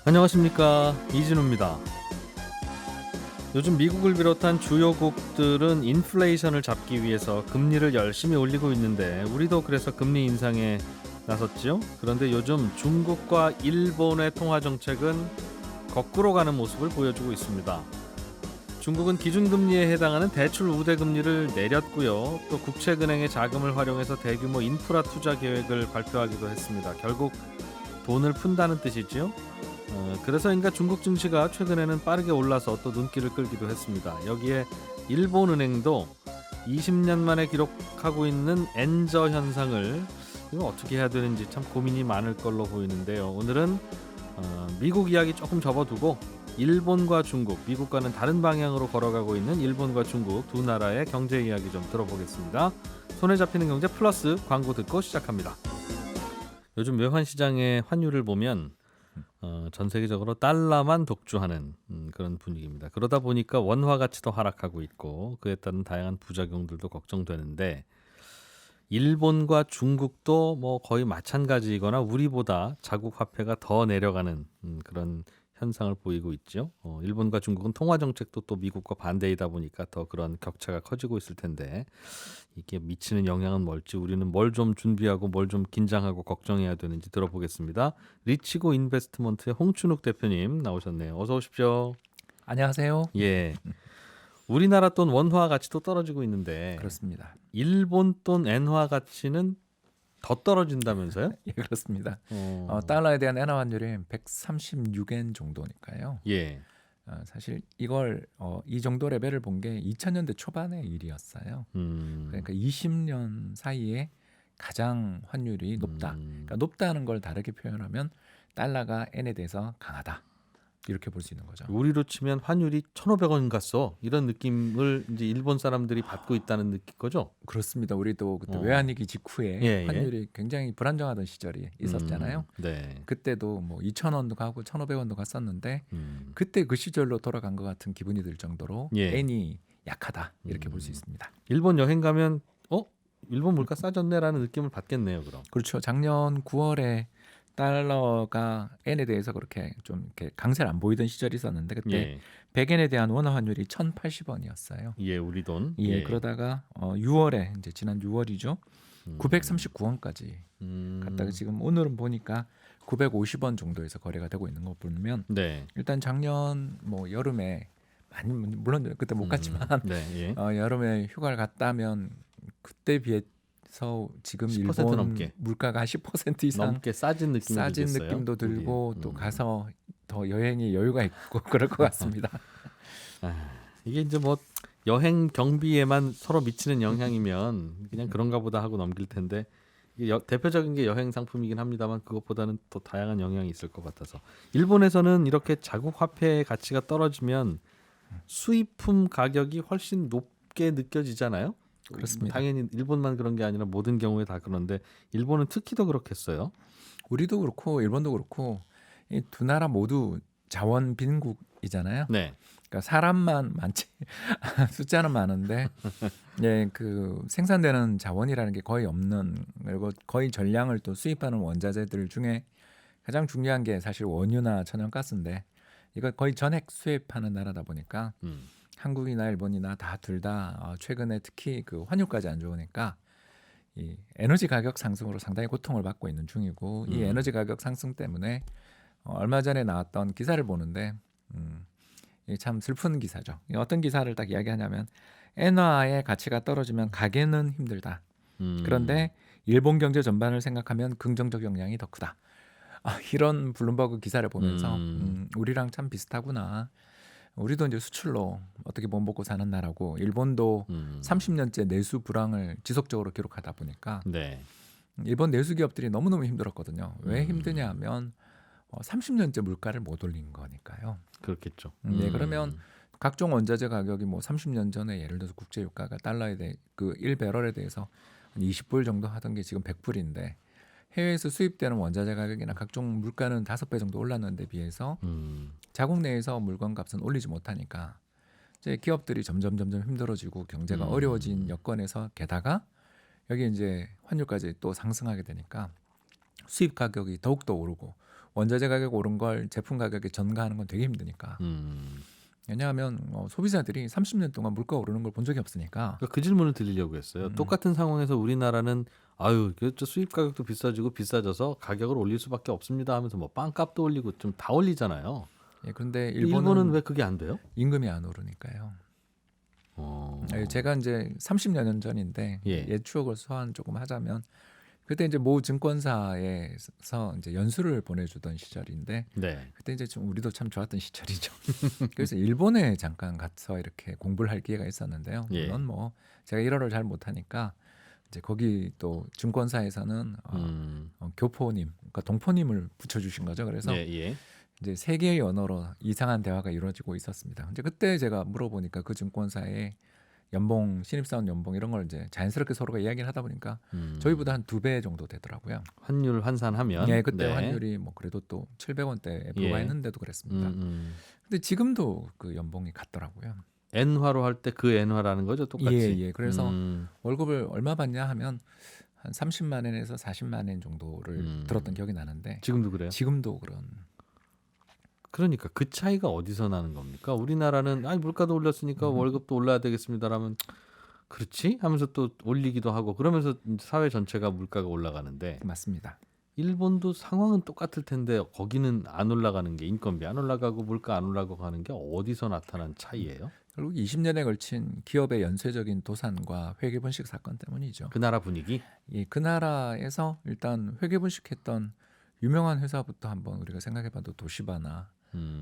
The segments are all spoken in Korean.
안녕하십니까, 이진우입니다. 요즘 미국을 비롯한 주요국들은 인플레이션을 잡기 위해서 금리를 열심히 올리고 있는데 우리도 그래서 금리 인상에 나섰지요. 그런데 요즘 중국과 일본의 통화 정책은 거꾸로 가는 모습을 보여주고 있습니다. 중국은 기준금리에 해당하는 대출 우대금리를 내렸고요. 또 국책은행의 자금을 활용해서 대규모 인프라 투자 계획을 발표하기도 했습니다. 결국 돈을 푼다는 뜻이지요. 그래서인가 중국 증시가 최근에는 빠르게 올라서 또 눈길을 끌기도 했습니다. 여기에 일본은행도 20년 만에 기록하고 있는 엔저 현상을 이거 어떻게 해야 되는지 참 고민이 많을 걸로 보이는데요. 오늘은 미국 이야기 조금 접어두고 일본과 중국, 미국과는 다른 방향으로 걸어가고 있는 일본과 중국 두 나라의 경제 이야기 좀 들어보겠습니다. 손에 잡히는 경제 플러스 광고 듣고 시작합니다. 요즘 외환시장의 환율을 보면 전 세계적으로 달러만 독주하는 그런 분위기입니다. 그러다 보니까 원화 가치도 하락하고 있고 그에 따른 다양한 부작용들도 걱정되는데 일본과 중국도 뭐 거의 마찬가지이거나 우리보다 자국 화폐가 더 내려가는 그런 현상을 보이고 있죠. 일본과 중국은 통화 정책도 또 미국과 반대이다 보니까 더 그런 격차가 커지고 있을 텐데 이게 미치는 영향은 뭘지 우리는 뭘 좀 준비하고 뭘 좀 긴장하고 걱정해야 되는지 들어보겠습니다. 리치고 인베스트먼트의 홍춘욱 대표님 나오셨네요. 어서 오십시오. 안녕하세요. 예. 우리나라 돈 원화 가치도 떨어지고 있는데 그렇습니다. 일본 돈 엔화 가치는 더 떨어진다면서요? 예, 그렇습니다. 어, 달러에 대한 엔화 환율이 136엔 정도니까요. 예. 사실 이걸 이 정도 레벨을 본 게 2000년대 초반의 일이었어요. 그러니까 20년 사이에 가장 환율이 높다. 그러니까 높다는 걸 다르게 표현하면 달러가 엔에 대해서 강하다. 이렇게 볼 수 있는 거죠. 우리로 치면 환율이 1,500원 갔어. 이런 느낌을 이제 일본 사람들이 받고 있다는 느낌 거죠? 그렇습니다. 우리도 그때 어. 외환위기 직후에 예, 예. 환율이 굉장히 불안정하던 시절이 있었잖아요. 네. 그때도 뭐 2,000원도 가고 1,500원도 갔었는데 그때 그 시절로 돌아간 것 같은 기분이 들 정도로 예. 엔이 약하다 이렇게 볼 수 있습니다. 일본 여행 가면 일본 물가 싸졌네라는 느낌을 받겠네요, 그럼. 그렇죠. 작년 9월에 달러가 엔에 대해서 그렇게 좀 이렇게 강세를 안 보이던 시절이 있었는데 그때 예. 100엔에 대한 원화 환율이 1,080원이었어요. 예, 우리 돈. 예, 그러다가 6월에 이제 지난 6월이죠. 939원까지 갔다가 지금 오늘은 보니까 950원 정도에서 거래가 되고 있는 거 보면 네. 일단 작년 뭐 여름에 많이 물론 그때 못 갔지만 네, 예. 여름에 휴가를 갔다면 그때 비해서 지금 10% 일본 넘게. 물가가 10% 이상 넘게 싸진 느낌이 싸진 들겠어요. 느낌도 들고 우리. 또 가서 더 여행에 여유가 있고 그럴 것 같습니다. 이게 이제 뭐 여행 경비에만 서로 미치는 영향이면 그냥 그런가 보다 하고 넘길 텐데 이게 대표적인 게 여행 상품이긴 합니다만 그것보다는 또 다양한 영향이 있을 것 같아서 일본에서는 이렇게 자국 화폐의 가치가 떨어지면 수입품 가격이 훨씬 높게 느껴지잖아요. 그렇습니다. 당연히 일본만 그런 게 아니라 모든 경우에 다 그런데 일본은 특히 더 그렇겠어요. 우리도 그렇고 일본도 그렇고 이 두 나라 모두 자원 빈국이잖아요. 네. 그러니까 사람만 많지 숫자는 많은데 예, 그 생산되는 자원이라는 게 거의 없는 그리고 거의 전량을 또 수입하는 원자재들 중에 가장 중요한 게 사실 원유나 천연가스인데 이거 거의 전액 수입하는 나라다 보니까 한국이나 일본이나 다 둘 다 최근에 특히 그 환율까지 안 좋으니까 이 에너지 가격 상승으로 상당히 고통을 받고 있는 중이고 이 에너지 가격 상승 때문에 얼마 전에 나왔던 기사를 보는데 이게 참 슬픈 기사죠. 어떤 기사를 딱 이야기하냐면 엔화의 가치가 떨어지면 가게는 힘들다. 그런데 일본 경제 전반을 생각하면 긍정적 영향이 더 크다. 이런 블룸버그 기사를 보면서 우리랑 참 비슷하구나. 우리도 이제 수출로 어떻게 못 먹고 사는 나라고 일본도 30년째 내수 불황을 지속적으로 기록하다 보니까 네. 일본 내수 기업들이 너무너무 힘들었거든요. 왜 힘드냐 하면 30년째 물가를 못 올린 거니까요. 그렇겠죠. 네, 그러면 각종 원자재 가격이 뭐 30년 전에 예를 들어서 국제 유가가 달러에 대해 그 1배럴에 대해서 한 20불 정도 하던 게 지금 100불인데 해외에서 수입되는 원자재 가격이나 각종 물가는 5배 정도 올랐는데 비해서 자국 내에서 물건 값은 올리지 못하니까 이제 기업들이 점점 힘들어지고 경제가 어려워진 여건에서 게다가 여기 이제 환율까지 또 상승하게 되니까 수입 가격이 더욱더 오르고 원자재 가격 오른 걸 제품 가격에 전가하는 건 되게 힘드니까. 왜냐하면 소비자들이 30년 동안 물가 오르는 걸 본 적이 없으니까. 그 질문을 드리려고 했어요. 똑같은 상황에서 우리나라는 아유, 저 수입 가격도 비싸지고 비싸져서 가격을 올릴 수밖에 없습니다 하면서 뭐 빵값도 올리고 좀 다 올리잖아요. 예, 그런데 일본은 왜 그게 안 돼요? 임금이 안 오르니까요. 제가 이제 30여 년 전인데 예. 옛 추억을 소환 조금 하자면 그때 이제 모 증권사에서 이제 연수를 보내주던 시절인데 네. 그때 이제 좀 우리도 참 좋았던 시절이죠. 그래서 일본에 잠깐 가서 이렇게 공부를 할 기회가 있었는데요. 예. 물론 뭐 제가 일어를 잘 못하니까 이제 거기 또 증권사에서는 교포님, 그러니까 동포님을 붙여주신 거죠. 그래서 예, 예. 이제 세 개의 언어로 이상한 대화가 이루어지고 있었습니다. 이제 그때 제가 물어보니까 그 증권사에 연봉, 신입사원 연봉 이런 걸 이제 자연스럽게 서로가 이야기를 하다 보니까 저희보다 한 2배 정도 되더라고요. 환율 환산하면 네, 그때 네. 환율이 뭐 그래도 또 700원대에 예. 불과했는데도 그랬습니다. 근데 지금도 그 연봉이 같더라고요. 엔화로 할 때 그 엔화라는 거죠, 똑같이. 예. 그래서 월급을 얼마 받냐 하면 한 30만 원에서 40만 원 정도를 들었던 기억이 나는데 지금도 그래요? 지금도 그런. 그러니까 그 차이가 어디서 나는 겁니까? 우리나라는 아니 물가도 올렸으니까 월급도 올라야 되겠습니다라면 그렇지 하면서 또 올리기도 하고 그러면서 사회 전체가 물가가 올라가는데 맞습니다. 일본도 상황은 똑같을 텐데 거기는 안 올라가는 게 인건비 안 올라가고 물가 안 올라가고 하는 게 어디서 나타난 차이예요? 결국 20년에 걸친 기업의 연쇄적인 도산과 회계분식 사건 때문이죠. 그 나라 분위기? 예, 그 나라에서 일단 회계분식했던 유명한 회사부터 한번 우리가 생각해봐도 도시바나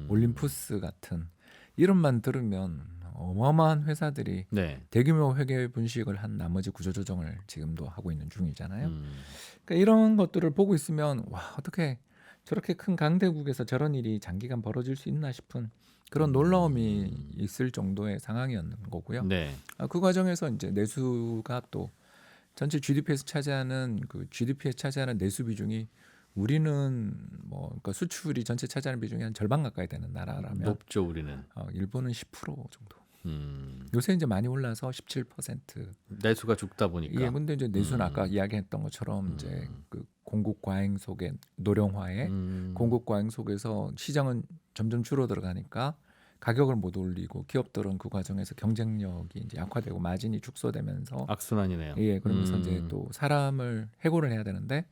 올림푸스 같은 이름만 들으면 어마어마한 회사들이 네. 대규모 회계 분식을 한 나머지 구조조정을 지금도 하고 있는 중이잖아요. 그러니까 이런 것들을 보고 있으면 와 어떻게 저렇게 큰 강대국에서 저런 일이 장기간 벌어질 수 있나 싶은 그런 놀라움이 있을 정도의 상황이었는 거고요. 네. 그 과정에서 이제 내수가 또 전체 GDP에서 차지하는 내수 비중이 우리는 뭐 그러니까 수출이 전체 차지하는 비중이 한 절반 가까이 되는 나라라면 높죠 우리는. 일본은 10% 정도. 음. 요새 이제 많이 올라서 17%. 내수가 죽다 보니까. 예, 근데 이제 내수는 아까 이야기했던 것처럼 이제 그 공급 과잉 속에 노령화에 공급 과잉 속에서 시장은 점점 줄어들어가니까 가격을 못 올리고 기업들은 그 과정에서 경쟁력이 이제 약화되고 마진이 축소되면서 악순환이네요. 예, 그러면서 이제 또 사람을 해고를 해야 되는데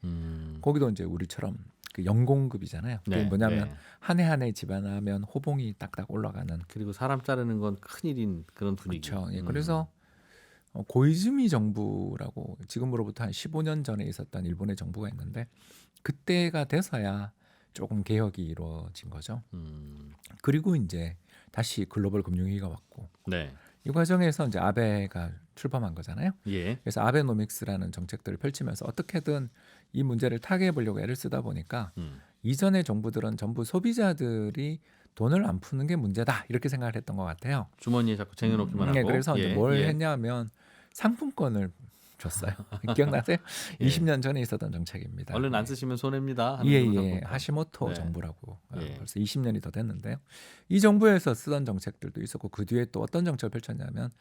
거기도 이제 우리처럼 그 연공급이잖아요. 그게 뭐냐면 한 해 한 해 집안하면 호봉이 딱딱 올라가는. 그리고 사람 자르는 건 큰일인 그런 분위기. 그렇죠. 예, 그래서 고이즈미 정부라고 지금으로부터 한 15년 전에 있었던 일본의 정부가 있는데 그때가 돼서야 조금 개혁이 이루어진 거죠. 그리고 이제 다시 글로벌 금융위기가 왔고 네. 이 과정에서 이제 아베가 출범한 거잖아요. 예. 그래서 아베노믹스라는 정책들을 펼치면서 어떻게든 이 문제를 타개해 보려고 애를 쓰다 보니까 이전의 정부들은 전부 소비자들이 돈을 안 푸는 게 문제다 이렇게 생각을 했던 것 같아요. 주머니에 자꾸 쟁여놓기만 하고. 네, 그래서 예. 이제 뭘 예. 했냐면 상품권을 줬어요. 기억나세요? 예. 20년 전에 있었던 정책입니다. 얼른 안 쓰시면 손해입니다. 하는 예, 그런 예. 상품권. 하시모토 네. 정부라고 예. 벌써 20년이 더 됐는데요. 이 정부에서 쓰던 정책들도 있었고 그 뒤에 또 어떤 정책을 펼쳤냐면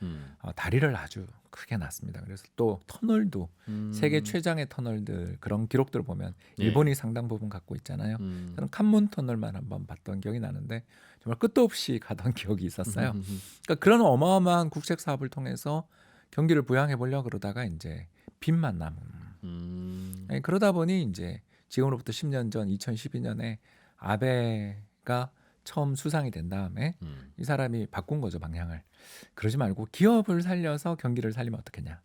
다리를 아주 크게 놨습니다. 그래서 또 터널도 세계 최장의 터널들 그런 기록들을 보면 예. 일본이 상당 부분 갖고 있잖아요. 저는 칸문 터널만 한번 봤던 기억이 나는데 정말 끝도 없이 가던 기억이 있었어요. 그러니까 그런 어마어마한 국책 사업을 통해서 경기를 부양해 보려고 그러다가 이제 빚만 남은. 아니, 그러다 보니 이제 지금으로부터 10년 전 2012년에 아베가 처음 수상이 된 다음에 이 사람이 바꾼 거죠 방향을. 그러지 말고 기업을 살려서 경기를 살리면 어떻겠냐.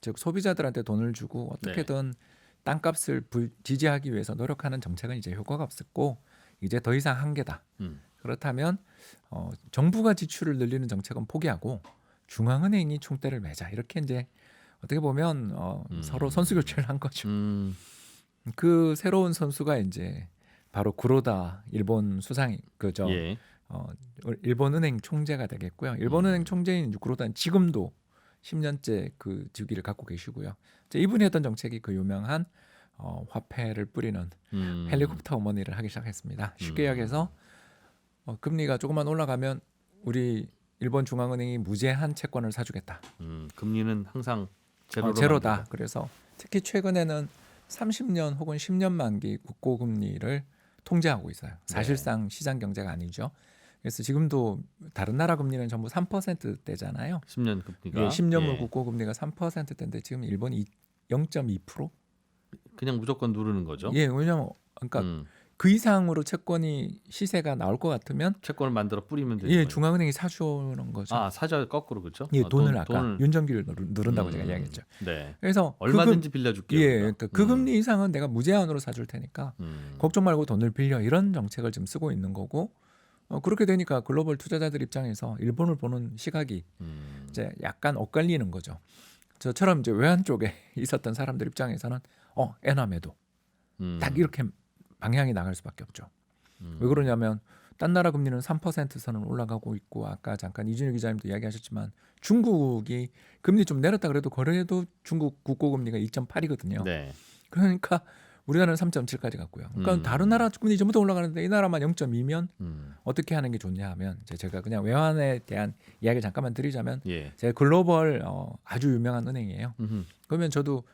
즉 소비자들한테 돈을 주고 어떻게든 땅값을 지지하기 위해서 노력하는 정책은 이제 효과가 없었고 이제 더 이상 한계다. 그렇다면 정부가 지출을 늘리는 정책은 포기하고 중앙은행이 총대를 매자 이렇게 이제 어떻게 보면 서로 선수 교체를 한 거죠. 그 새로운 선수가 이제 바로 구로다 일본 수상이 그죠. 예. 일본은행 총재가 되겠고요. 일본은행 총재인 구로다는 지금도 10년째 그 직위를 갖고 계시고요. 이분이 했던 정책이 그 유명한 화폐를 뿌리는 헬리콥터 어머니를 하기 시작했습니다. 쉽게 이야기해서 금리가 조금만 올라가면 우리 일본 중앙은행이 무제한 채권을 사주겠다. 금리는 항상 제로로 제로다. 만들고. 그래서 특히 최근에는 30년 혹은 10년 만기 국고 금리를 통제하고 있어요. 사실상 시장 경제가 아니죠. 그래서 지금도 다른 나라 금리는 전부 3%대잖아요. 10년 금리가. 예, 10년물 예. 국고 금리가 3%대인데 지금 일본이 0.2%? 그냥 무조건 누르는 거죠. 예, 왜냐면 그러니까 음. 그 이상으로 채권이 시세가 나올 것 같으면 채권을 만들어 뿌리면 되는 예, 거예요. 중앙은행이 사주는 거죠. 아, 사자 거꾸로 그렇죠? 예, 돈을 아까 돈을 윤정기를 누른다고 제가 이야기했죠. 네. 그래서 얼마든지 빌려줄게요. 예, 우리가. 그러니까 그 금리 이상은 내가 무제한으로 사줄 테니까 걱정 말고 돈을 빌려 이런 정책을 지금 쓰고 있는 거고 그렇게 되니까 글로벌 투자자들 입장에서 일본을 보는 시각이 이제 약간 엇갈리는 거죠. 저처럼 이제 외환 쪽에 있었던 사람들 입장에서는 엔화 매도 딱 이렇게 방향이 나갈 수밖에 없죠. 왜 그러냐면 딴 나라 금리는 3%선은 올라가고 있고 아까 잠깐 이준유 기자님도 이야기하셨지만 중국이 금리 좀 내렸다 그래도 그래도 중국 국고 금리가 2.8이거든요. 네. 그러니까 우리나라는 3.7까지 갔고요. 그러니까 다른 나라 금리 전부 다 올라가는데 이 나라만 0.2면 어떻게 하는 게 좋냐 하면 제가 그냥 외환에 대한 이야기 잠깐만 드리자면 예. 제가 글로벌 아주 유명한 은행이에요. 그러면 저도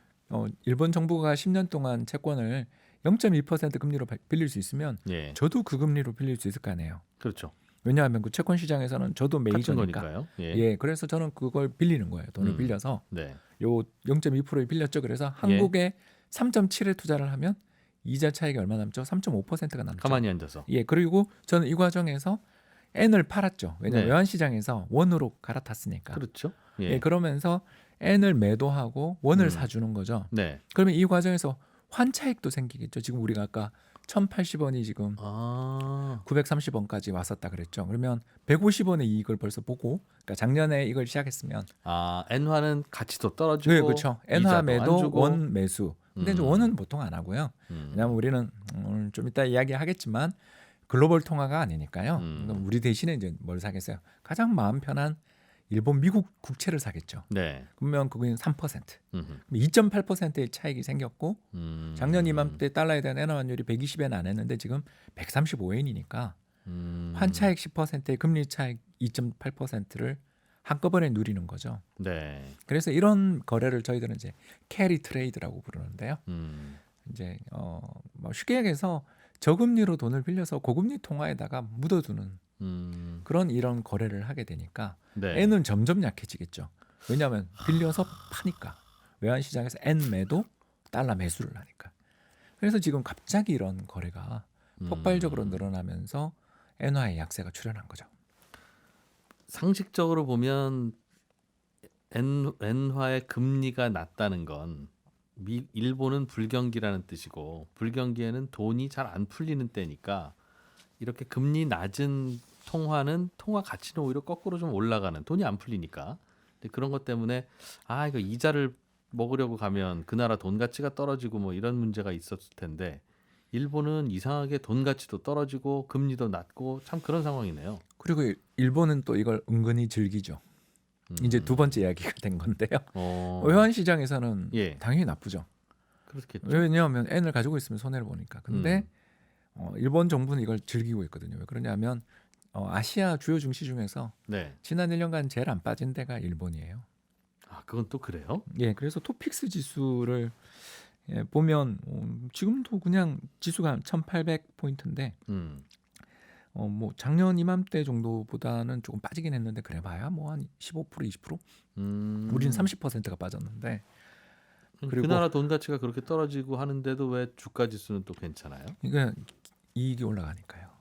일본 정부가 10년 동안 채권을 0.2% 금리로 빌릴 수 있으면 예. 저도 그 금리로 빌릴 수 있을 거 아니에요. 그렇죠. 왜냐하면 그 채권 시장에서는 저도 같은 메이저니까. 거니까요. 예. 예, 그래서 저는 그걸 빌리는 거예요. 돈을 빌려서 네. 요 0.2%에 빌렸죠. 그래서 한국에 3.7에 투자를 하면 이자 차익이 얼마 남죠? 3.5%가 남죠. 가만히 앉아서. 예, 그리고 저는 이 과정에서 N을 팔았죠. 왜냐하면 네. 외환 시장에서 원으로 갈아탔으니까. 그렇죠. 예, 예. 그러면서 N을 매도하고 원을 사주는 거죠. 네. 그러면 이 과정에서 환차익도 생기겠죠. 지금 우리가 아까 1,080원이 지금 아. 930원까지 왔었다 그랬죠. 그러면 150원의 이익을 벌써 보고, 그러니까 작년에 이걸 시작했으면, 아, 엔화는 가치도 떨어지고 네, 그렇죠. 엔화 이자도 안 매도, 주고. 원 매수. 근데 이제 원은 보통 안 하고요. 왜냐하면 우리는 오늘 좀 이따 이야기하겠지만 글로벌 통화가 아니니까요. 그러니까 우리 대신에 이제 뭘 사겠어요? 가장 마음 편한 일본, 미국 국채를 사겠죠. 네. 그러면 그거는 3%, 음흠. 2.8%의 차익이 생겼고 작년 이맘때 달러에 대한 엔화 환율이 120엔 안 했는데 지금 135엔이니까 환차익 10%의 금리 차익 2.8%를 한꺼번에 누리는 거죠. 네. 그래서 이런 거래를 저희들은 이제 캐리 트레이드라고 부르는데요. 이제 뭐 쉽게 얘기해서 저금리로 돈을 빌려서 고금리 통화에다가 묻어두는 그런 이런 거래를 하게 되니까 네. N은 점점 약해지겠죠. 왜냐하면 빌려서 파니까 외환 시장에서 N 매도, 달러 매수를 하니까. 그래서 지금 갑자기 이런 거래가 폭발적으로 늘어나면서 엔화의 약세가 출현한 거죠. 상식적으로 보면 엔화의 금리가 낮다는 건 일본은 불경기라는 뜻이고 불경기에는 돈이 잘 안 풀리는 때니까 이렇게 금리 낮은 통화는 통화 가치는 오히려 거꾸로 좀 올라가는 돈이 안 풀리니까 근데 그런 것 때문에 이거 이자를 먹으려고 가면 그 나라 돈 가치가 떨어지고 뭐 이런 문제가 있었을 텐데 일본은 이상하게 돈 가치도 떨어지고 금리도 낮고 참 그런 상황이네요. 그리고 일본은 또 이걸 은근히 즐기죠. 이제 두 번째 이야기가 된 건데요. 외환 시장에서는 예. 당연히 나쁘죠. 그렇겠죠. 왜냐하면 N을 가지고 있으면 손해를 보니까. 근데 일본 정부는 이걸 즐기고 있거든요. 왜 그러냐면 아시아 주요 증시 중에서 네. 지난 1년간 제일 안 빠진 데가 일본이에요. 그건 또 그래요? 예, 그래서 토픽스 지수를 보면 지금도 그냥 지수가 한 1,800포인트인데 뭐 작년 이맘때 정도보다는 조금 빠지긴 했는데 그래봐야 뭐 한 15% 20%? 우리는 30%가 빠졌는데 그 그리고 나라 돈 가치가 그렇게 떨어지고 하는데도 왜 주가 지수는 또 괜찮아요? 이게 이익이 올라가니까요.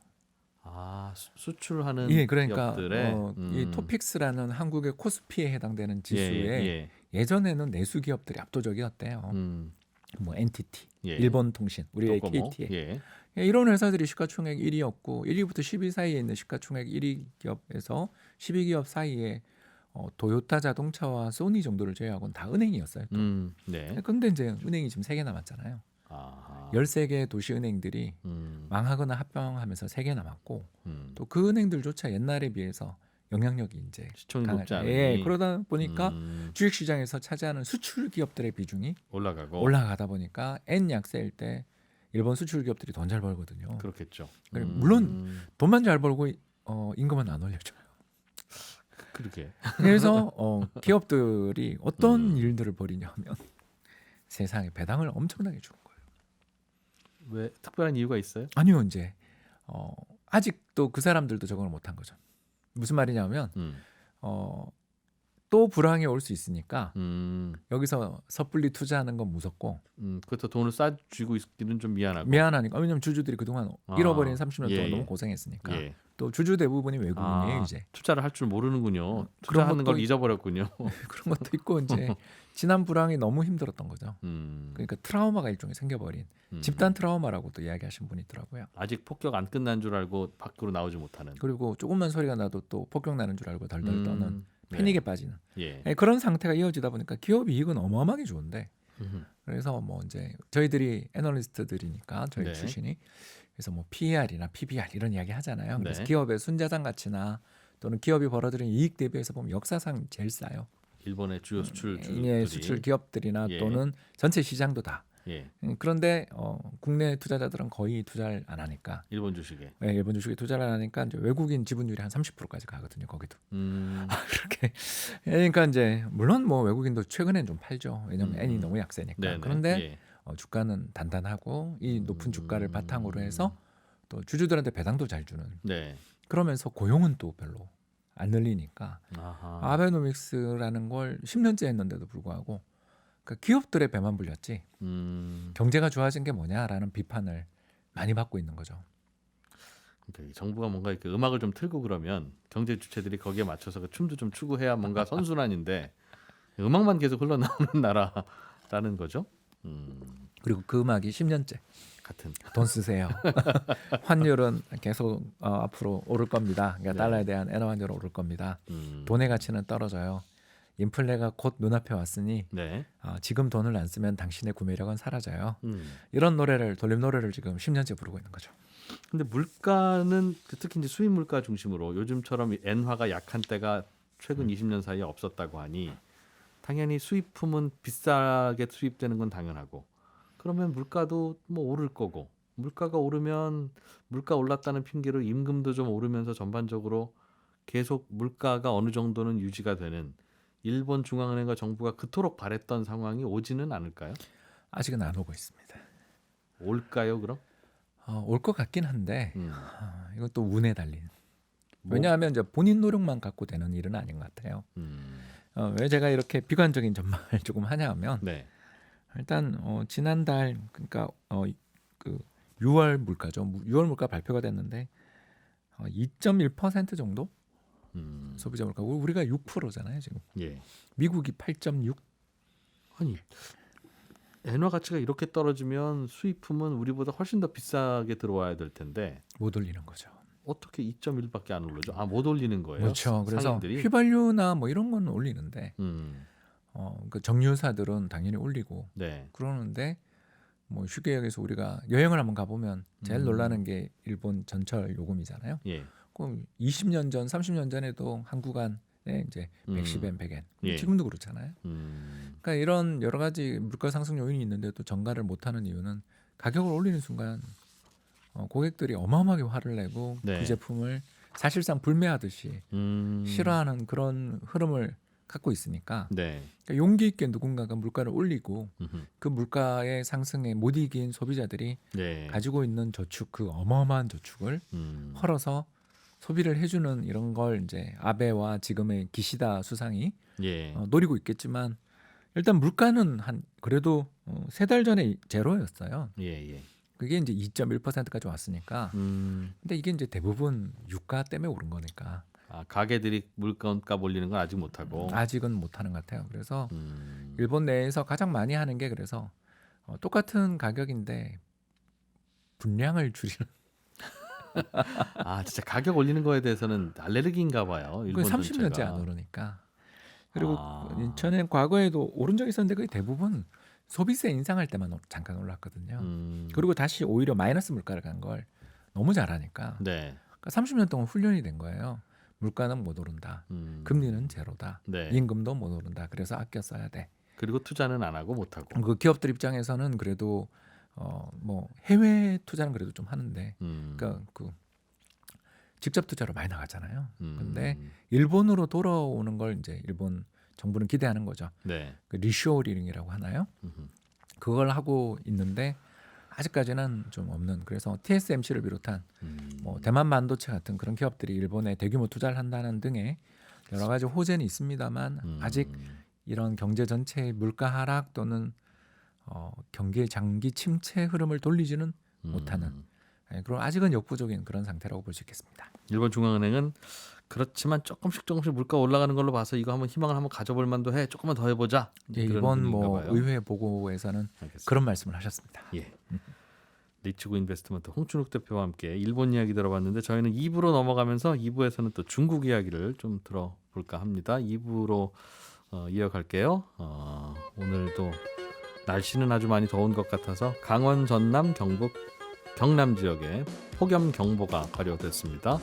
수출하는 예, 그러니까 기업들의 이 토픽스라는 한국의 코스피에 해당되는 지수에 예전에는 내수 기업들이 압도적이었대요. 뭐 NTT, 예. 일본통신, 우리의 도코모. KT에 이런 회사들이 시가총액 1위였고 1위부터 10위 사이에 있는 시가총액 1위 기업에서 12기업 사이에 도요타 자동차와 소니 정도를 제외하고는 다 은행이었어요. 네. 그런데 이제 은행이 지금 3개 남았잖아요. 13개 도시은행들이 망하거나 합병하면서 3개 남았고 또 그 은행들조차 옛날에 비해서 영향력이 이제 시총이 높지 않으니 예, 그러다 보니까 주식 시장에서 차지하는 수출 기업들의 비중이 올라가다 보니까 N 약세일 때 일본 수출 기업들이 돈 잘 벌거든요. 그렇겠죠. 물론 돈만 잘 벌고 임금은 안 올려줘요. 그러게. 그래서 기업들이 어떤 일들을 벌이냐면 세상에 배당을 엄청나게 주는 거예요. 왜 특별한 이유가 있어요? 아니요, 이제 아직도 그 사람들도 적응을 못한 거죠. 무슨 말이냐면 음. 또 불황이 올 수 있으니까 음. 여기서 섣불리 투자하는 건 무섭고 그렇다 돈을 싸쥐고 있기는 좀 미안하고. 미안하니까. 왜냐면 주주들이 그동안 아, 잃어버린 30년 예, 동안 너무 예. 고생했으니까. 예. 또 주주 대부분이 외국인이에요 아, 이제. 투자를 할 줄 모르는군요. 그런 투자하는 것도 걸 잊어버렸군요. 그런 것도 있고 이제 지난 불황이 너무 힘들었던 거죠. 음. 그러니까 트라우마가 일종의 생겨버린 집단 트라우마라고도 이야기하신 분이 있더라고요. 아직 폭격 안 끝난 줄 알고 밖으로 나오지 못하는. 그리고 조금만 소리가 나도 또 폭격 나는 줄 알고 덜덜 떠는 패닉에 빠지는 예. 그런 상태가 이어지다 보니까 기업 이익은 어마어마하게 좋은데 음흠. 그래서 뭐 이제 저희들이 애널리스트들이니까 저희 네. 출신이 그래서 뭐 PER이나 PBR 이런 이야기 하잖아요. 그래서 네. 기업의 순자산 가치나 또는 기업이 벌어들인 이익 대비해서 보면 역사상 제일 싸요. 일본의 주요 수출주들이. 예, 수출 기업들이나 예. 또는 전체 시장도 다. 예. 그런데 국내 투자자들은 거의 투자를 안 하니까 일본 주식에. 예, 일본 주식에 투자를 안 하니까 이제 외국인 지분율이 한 30%까지 가거든요. 거기도. 그렇게. 그러니까 이제 물론 뭐 외국인도 최근엔 좀 팔죠. 왜냐면 엔이 너무 약세니까. 네네. 그런데 예. 주가는 단단하고 이 높은 주가를 바탕으로 해서 또 주주들한테 배당도 잘 주는. 네. 그러면서 고용은 또 별로 안 늘리니까 아하. 아베노믹스라는 걸 10년째 했는데도 불구하고 그러니까 기업들의 배만 불렸지 경제가 좋아진 게 뭐냐라는 비판을 많이 받고 있는 거죠. 그러니까 이 정부가 뭔가 이렇게 음악을 좀 틀고 그러면 경제 주체들이 거기에 맞춰서 그 춤도 좀 추고 해야 뭔가 선순환인데 음악만 계속 흘러나오는 나라라는 거죠. 그리고 그 음악이 10년째 같은. 돈 쓰세요. 환율은 계속 앞으로 오를 겁니다. 그러니까 네. 달러에 대한 엔화 환율은 오를 겁니다. 음. 돈의 가치는 떨어져요. 인플레가 곧 눈앞에 왔으니 네. 지금 돈을 안 쓰면 당신의 구매력은 사라져요. 음. 이런 노래를 돌림 노래를 지금 10년째 부르고 있는 거죠. 근데 물가는 특히 이제 수입 물가 중심으로 요즘처럼 엔화가 약한 때가 최근 20년 사이에 없었다고 하니 당연히 수입품은 비싸게 수입되는 건 당연하고 그러면 물가도 뭐 오를 거고 물가가 오르면 물가 올랐다는 핑계로 임금도 좀 오르면서 전반적으로 계속 물가가 어느 정도는 유지가 되는 일본 중앙은행과 정부가 그토록 바랬던 상황이 오지는 않을까요? 아직은 안 오고 있습니다. 올까요 그럼? 올 것 같긴 한데 이것도 운에 달린. 뭐? 왜냐하면 이제 본인 노력만 갖고 되는 일은 아닌 것 같아요. 왜 제가 이렇게 비관적인 전망을 조금 하냐면 네. 일단 지난달 그러니까 그 6월 물가죠. 6월 물가 발표가 됐는데 2.1% 정도 소비자 물가. 우리가 6%잖아요 지금. 예. 미국이 8.6. 아니 엔화 가치가 이렇게 떨어지면 수입품은 우리보다 훨씬 더 비싸게 들어와야 될 텐데 못 올리는 거죠. 어떻게 2.1밖에 안 오르죠? 못 올리는 거예요? 그렇죠. 그래서 상인들이? 휘발유나 뭐 이런 건 올리는데 그 정유사들은 당연히 올리고 네. 그러는데 뭐 휴게역에서 우리가 여행을 한번 가보면 제일 놀라는 게 일본 전철 요금이잖아요. 예. 그럼 20년 전, 30년 전에도 한 구간에 이제 110엔, 100엔. 예. 지금도 그렇잖아요. 그러니까 이런 여러 가지 물가 상승 요인이 있는데도 전가를 못하는 이유는 가격을 올리는 순간 고객들이 어마어마하게 화를 내고 네. 그 제품을 사실상 불매하듯이 싫어하는 그런 흐름을 갖고 있으니까 네. 그러니까 용기 있게 누군가가 물가를 올리고 음흠. 그 물가의 상승에 못 이긴 소비자들이 네. 가지고 있는 저축 그 어마어마한 저축을 헐어서 소비를 해주는 이런 걸 이제 아베와 지금의 기시다 수상이 예. 노리고 있겠지만 일단 물가는 한 그래도 3달 전에 제로였어요. 예. 예. 그게 이제 2.1%까지 왔으니까. 근데 이게 이제 대부분 유가 때문에 오른 거니까 가게들이 물건값 올리는 건 아직 못 하고. 아직은 못 하는 것 같아요. 그래서 일본 내에서 가장 많이 하는 게 그래서 똑같은 가격인데 분량을 줄이는. 진짜 가격 올리는 거에 대해서는 알레르기인가 봐요. 일본 30년째 전체가. 안 오르니까. 그리고 저는 과거에도 오른 적이 있었는데 거의 대부분 소비세 인상할 때만 잠깐 올랐거든요. 그리고 다시 오히려 마이너스 물가를 간 걸 너무 잘하니까. 네. 그러니까 30년 동안 훈련이 된 거예요. 물가는 못 오른다. 금리는 제로다. 네. 임금도 못 오른다. 그래서 아껴 써야 돼. 그리고 투자는 안 하고 못 하고. 그 기업들 입장에서는 그래도 뭐 해외 투자는 그래도 좀 하는데, 그러니까 그 직접 투자로 많이 나가잖아요. 근데 일본으로 돌아오는 걸 이제 일본 정부는 기대하는 거죠. 네. 그 리쇼어링이라고 하나요? 그걸 하고 있는데 아직까지는 좀 없는. 그래서 TSMC를 비롯한 뭐 대만 반도체 같은 그런 기업들이 일본에 대규모 투자를 한다는 등의 여러 가지 호재는 있습니다만 아직 이런 경제 전체의 물가 하락 또는 경기의 장기 침체 흐름을 돌리지는 못하는 그런 아직은 역부족인 그런 상태라고 볼 수 있겠습니다. 일본 중앙은행은 그렇지만 조금씩 물가 올라가는 걸로 봐서 이거 한번 희망을 한번 가져볼 만도 해. 조금만 더 해보자. 예, 그런 이번 분위기인가 뭐 봐요. 의회 보고에서는 알겠습니다. 그런 말씀을 하셨습니다. 예. 리치고 인베스트먼트 홍춘욱 대표와 함께 일본 이야기 들어봤는데 저희는 2부로 넘어가면서 2부에서는 또 중국 이야기를 좀 들어볼까 합니다. 2부로 이어갈게요. 오늘도 날씨는 아주 많이 더운 것 같아서 강원, 전남, 경북, 경남 지역에 폭염 경보가 발효됐습니다.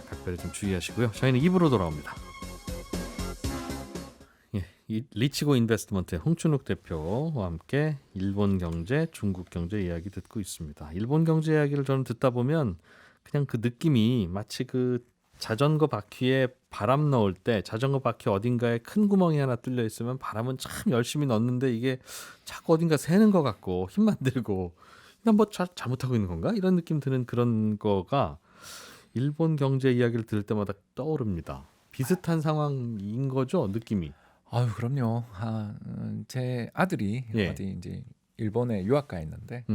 각별히 좀 주의하시고요. 저희는 2부로 돌아옵니다. 예, 이 리치고 인베스트먼트의 홍춘욱 대표와 함께 일본 경제, 중국 경제 이야기 듣고 있습니다. 일본 경제 이야기를 저는 듣다 보면 그냥 그 느낌이 마치 그 자전거 바퀴에 바람 넣을 때 자전거 바퀴 어딘가에 큰 구멍이 하나 뚫려 있으면 바람은 참 열심히 넣는데 이게 자꾸 어딘가 새는 것 같고 힘만 들고 난 뭐 잘못하고 있는 건가? 이런 느낌 드는 그런 거가 일본 경제 이야기를 들을 때마다 떠오릅니다. 비슷한 상황인 거죠, 느낌이. 아유, 그럼요. 제 아들이 예. 어디 이제 일본에 유학 가 있는데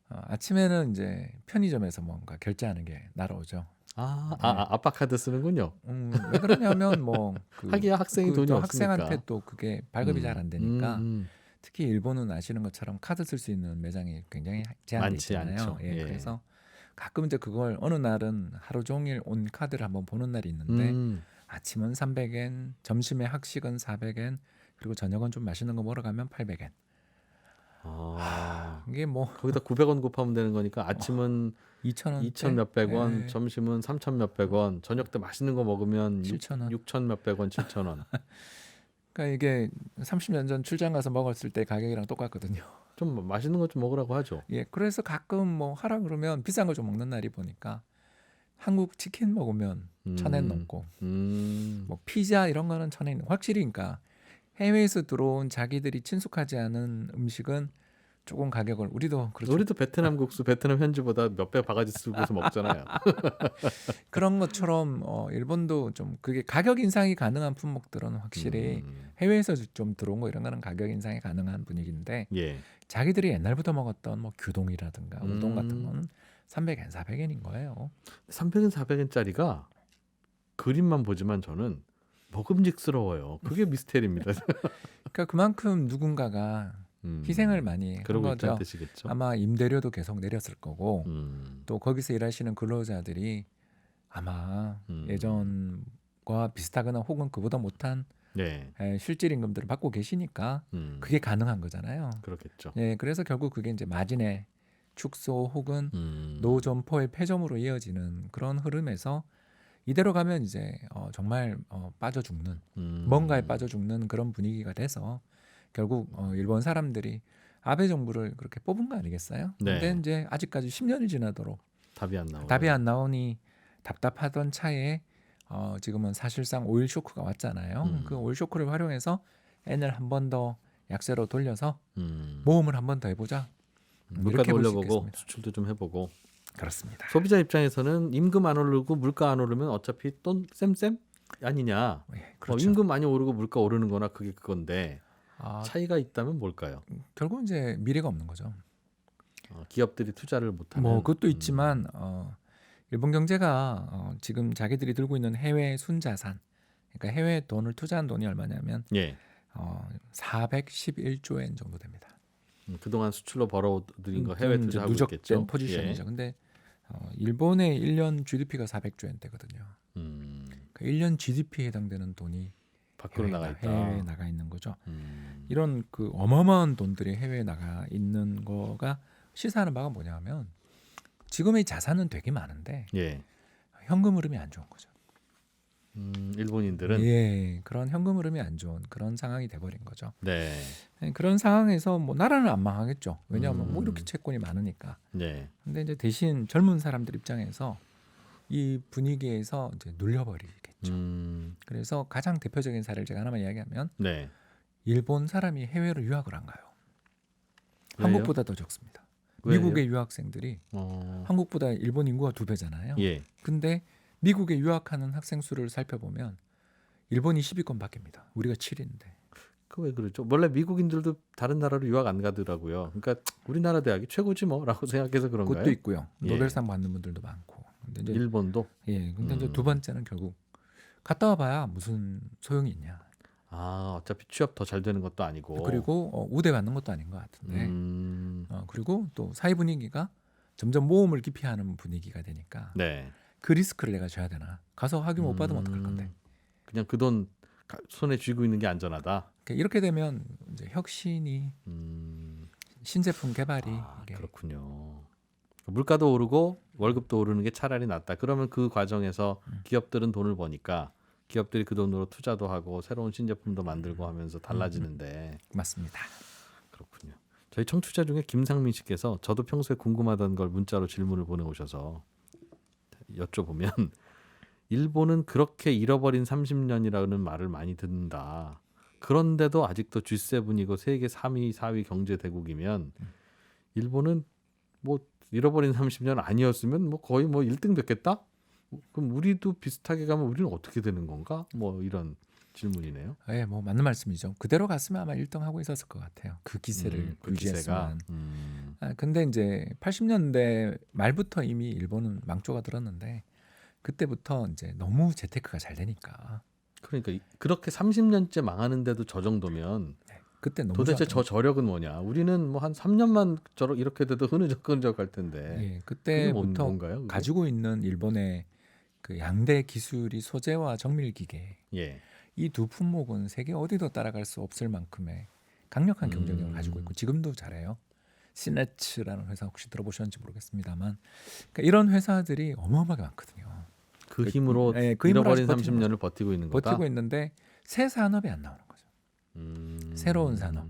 아침에는 이제 편의점에서 뭔가 결제하는 게 날아오죠. 아빠 카드 쓰는군요. 왜 그러냐면 뭐 하기야 학생이 돈이 또 없으니까. 학생한테 또 그게 발급이 잘 안 되니까 음. 특히 일본은 아시는 것처럼 카드 쓸 수 있는 매장이 굉장히 제한돼 많지 있잖아요. 않죠. 예, 예. 그래서 가끔 이제 그걸 어느 날은 하루 종일 온 카드를 한번 보는 날이 있는데 아침은 300엔, 점심에 학식은 400엔, 그리고 저녁은 좀 맛있는 거 먹으러 가면 800엔. 이게 뭐 거기다 900원 곱하면 되는 거니까 아침은 2,000원, 2천 몇백 원, 예. 점심은 3천 몇백 원, 저녁 때 맛있는 거 먹으면 7,000원. 6천 몇백 원, 7천 원. 그러니까 이게 30년 전 출장 가서 먹었을 때 가격이랑 똑같거든요. 좀 맛있는 거 좀 먹으라고 하죠. 예, 그래서 가끔 뭐 하라 그러면 비싼 거 좀 먹는 날이 보니까 한국 치킨 먹으면 1,000엔 넘고 뭐 피자 이런 거는 1,000엔 넘고 확실히 그러니까 해외에서 들어온 자기들이 친숙하지 않은 음식은 조금 가격을 우리도 그렇죠. 우리도 베트남 국수, 베트남 현지보다 몇 배 바가지 쓰고서 먹잖아요. 그런 것처럼 일본도 좀 그게 가격 인상이 가능한 품목들은 확실히 해외에서 좀 들어온 거 이런 거는 가격 인상이 가능한 분위기인데 예. 자기들이 옛날부터 먹었던 뭐 규동이라든가 우동 같은 건 300엔, 400엔인 거예요. 300엔, 400엔짜리가 그림만 보지만 저는 먹음직스러워요. 그게 미스테리입니다. 그러니까 그만큼 누군가가 희생을 많이 한 그러고 거죠. 있다는 뜻이겠죠. 아마 임대료도 계속 내렸을 거고 또 거기서 일하시는 근로자들이 아마 예전과 비슷하거나 혹은 그보다 못한 네. 실질 임금들을 받고 계시니까 그게 가능한 거잖아요. 그렇겠죠. 예, 그래서 결국 그게 이제 마진의 축소 혹은 노점포의 폐점으로 이어지는 그런 흐름에서 이대로 가면 이제 정말 빠져 죽는 뭔가에 빠져 죽는 그런 분위기가 돼서 결국 일본 사람들이 아베 정부를 그렇게 뽑은 거 아니겠어요? 네. 근데 이제 아직까지 10년이 지나도록 답이 안 나오니 답답하던 차에 지금은 사실상 오일 쇼크가 왔잖아요. 그 오일 쇼크를 활용해서 엔을 한 번 더 약세로 돌려서 모험을 한 번 더 해보자. 물가도 이렇게 볼수 올려보고 있겠습니다. 수출도 좀 해보고. 그렇습니다. 소비자 입장에서는 임금 안 오르고 물가 안 오르면 어차피 또 쌤 아니냐. 예, 그렇죠. 임금 많이 오르고 물가 오르는 거나 그게 그건데 차이가 있다면 뭘까요? 결국 이제 미래가 없는 거죠. 기업들이 투자를 못하는. 뭐 그것도 있지만 일본 경제가 지금 자기들이 들고 있는 해외 순자산, 그러니까 해외 돈을 투자한 돈이 얼마냐면 예. 411조 엔 정도 됩니다. 그동안 수출로 벌어들인 거 해외 투자하고 누적된 있겠죠. 포지션이죠. 근데 일본의 1년 GDP가 400조 엔대거든요. 그 1년 GDP에 해당되는 돈이 밖으로 나가 있다. 해외에 나가 있는 거죠. 이런 그 어마어마한 돈들이 해외에 나가 있는 거가 시사하는 바가 뭐냐면 지금의 자산은 되게 많은데 예. 현금 흐름이 안 좋은 거죠. 일본인들은 예, 그런 현금 흐름이 안 좋은 그런 상황이 돼버린 거죠. 네. 그런 상황에서 뭐 나라는 안 망하겠죠. 왜냐하면 뭐 이렇게 채권이 많으니까. 네. 근데 이제 대신 젊은 사람들 입장에서 이 분위기에서 이제 눌려버리겠죠. 그래서 가장 대표적인 사례를 제가 하나만 이야기하면 네. 일본 사람이 해외로 유학을 안 가요. 왜요? 한국보다 더 적습니다. 왜요? 미국의 유학생들이 한국보다 일본 인구가 2배잖아요. 예. 근데 미국에 유학하는 학생 수를 살펴보면 일본이 10위권 밖입니다. 우리가 7위인데. 그 왜 그러죠? 원래 미국인들도 다른 나라로 유학 안 가더라고요. 그러니까 우리나라 대학이 최고지 뭐라고 생각해서 그런가요? 그것도 있고요. 예. 노벨상 받는 분들도 많고. 근데 이제 일본도 근데 이제 두 번째는 결국 갔다 와봐야 무슨 소용이 있냐. 어차피 취업 더 잘 되는 것도 아니고. 그리고 우대 받는 것도 아닌 것 같은데. 음, 그리고 또 사회 분위기가 점점 모험을 기피하는 분위기가 되니까 네. 그 리스크를 내가 져야 되나? 가서 학위 못 받으면 어떡할 건데? 그냥 그 돈 손에 쥐고 있는 게 안전하다. 그러니까 이렇게 되면 이제 혁신이 신제품 개발이 이게 그렇군요. 물가도 오르고 월급도 오르는 게 차라리 낫다. 그러면 그 과정에서 기업들은 돈을 버니까 기업들이 그 돈으로 투자도 하고 새로운 신제품도 만들고 하면서 달라지는데. 맞습니다. 그렇군요. 저희 청취자 중에 김상민 씨께서 저도 평소에 궁금하던 걸 문자로 질문을 보내오셔서 여쭤보면 일본은 그렇게 잃어버린 30년이라는 말을 많이 듣는다. 그런데도 아직도 G7이고 세계 3위, 4위 경제 대국이면 일본은 뭐 잃어버린 30년 아니었으면 뭐 거의 뭐 1등 됐겠다? 그럼 우리도 비슷하게 가면 우리는 어떻게 되는 건가? 뭐 이런 질문이네요. 예, 뭐 맞는 말씀이죠. 그대로 갔으면 아마 1등 하고 있었을 것 같아요. 그 기세를 그 기세가. 유지했으면. 근데 이제 80년대 말부터 이미 일본은 망조가 들었는데 그때부터 이제 너무 재테크가 잘 되니까 그러니까 그렇게 30년째 망하는데도 저 정도면 그때 너무 도대체 좋았던 저 저력은 뭐냐? 우리는 뭐 한 3년만 이렇게 돼도 흐느적흐느적할 텐데. 예, 그게 그때부터 뭔가요? 그게? 가지고 있는 일본의 그 양대 기술이 소재와 정밀 기계 예. 이 두 품목은 세계 어디도 따라갈 수 없을 만큼의 강력한 경쟁력을 가지고 있고 지금도 잘해요. 시네츠라는 회사 혹시 들어보셨는지 모르겠습니다만 그러니까 이런 회사들이 어마어마하게 많거든요. 그 힘으로 그 힘으로 잃어버린 아직 버티는 30년을 버티고 있는 거다. 버티고 있는데 새 산업이 안 나오는 거죠. 새로운 산업.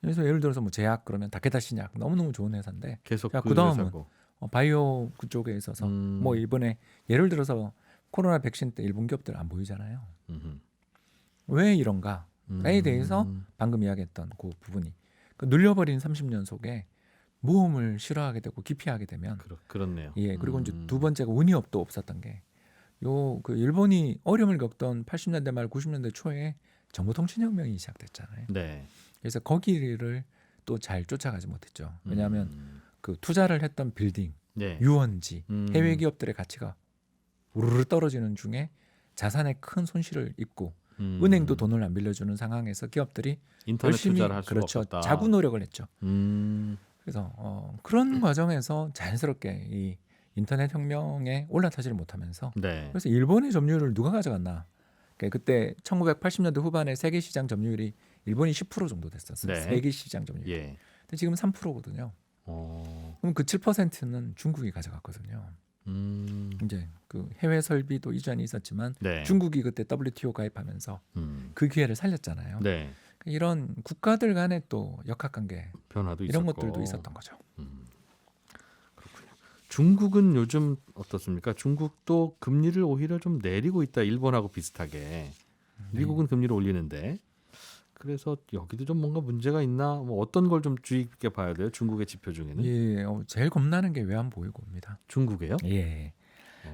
그래서 예를 들어서 뭐 제약 그러면 다케다 신약 너무너무 좋은 회사인데 계속 자, 그 그다음은 회사고. 바이오 그쪽에 있어서 뭐 이번에 예를 들어서 코로나 백신 때 일본 기업들 안 보이잖아요. 왜 이런가에 대해서 방금 이야기했던 그 부분이 그 눌려버린 30년 속에 모험을 싫어하게 되고 기피하게 되면 그렇네요. 예 그리고 이제 두 번째가 운이 없었던 게 요 그 일본이 어려움을 겪던 80년대 말 90년대 초에 정보통신혁명이 시작됐잖아요. 네. 그래서 거기를 또 잘 쫓아가지 못했죠. 왜냐하면 그 투자를 했던 빌딩, 네. 유원지, 해외 기업들의 가치가 우르르 떨어지는 중에 자산에 큰 손실을 입고 은행도 돈을 안 빌려주는 상황에서 기업들이 인터넷 열심히 투자를 할 수가 그렇죠 없었다. 자구 노력을 했죠. 그래서 그런 과정에서 자연스럽게 이 인터넷 혁명에 올라타지를 못하면서 네. 그래서 일본의 점유율을 누가 가져갔나? 그러니까 그때 1980년대 후반에 세계 시장 점유율이 일본이 10% 정도 됐었어요. 네. 세계 시장 점유율. 예. 근데 지금 3%거든요. 그럼 그 7%는 중국이 가져갔거든요. 이제 그 해외 설비도 이전이 있었지만 네. 중국이 그때 WTO 가입하면서 그 기회를 살렸잖아요. 네. 이런 국가들 간의 또 역학관계 변화도 이런 있었고. 것들도 있었던 거죠. 중국은 요즘 어떻습니까? 중국도 금리를 오히려 좀 내리고 있다. 일본하고 비슷하게. 미국은 금리를 올리는데. 그래서 여기도 좀 뭔가 문제가 있나? 뭐 어떤 걸 좀 주의 깊게 봐야 돼요? 중국의 지표 중에는. 예, 제일 겁나는 게 외환보유고입니다. 중국이에요? 예.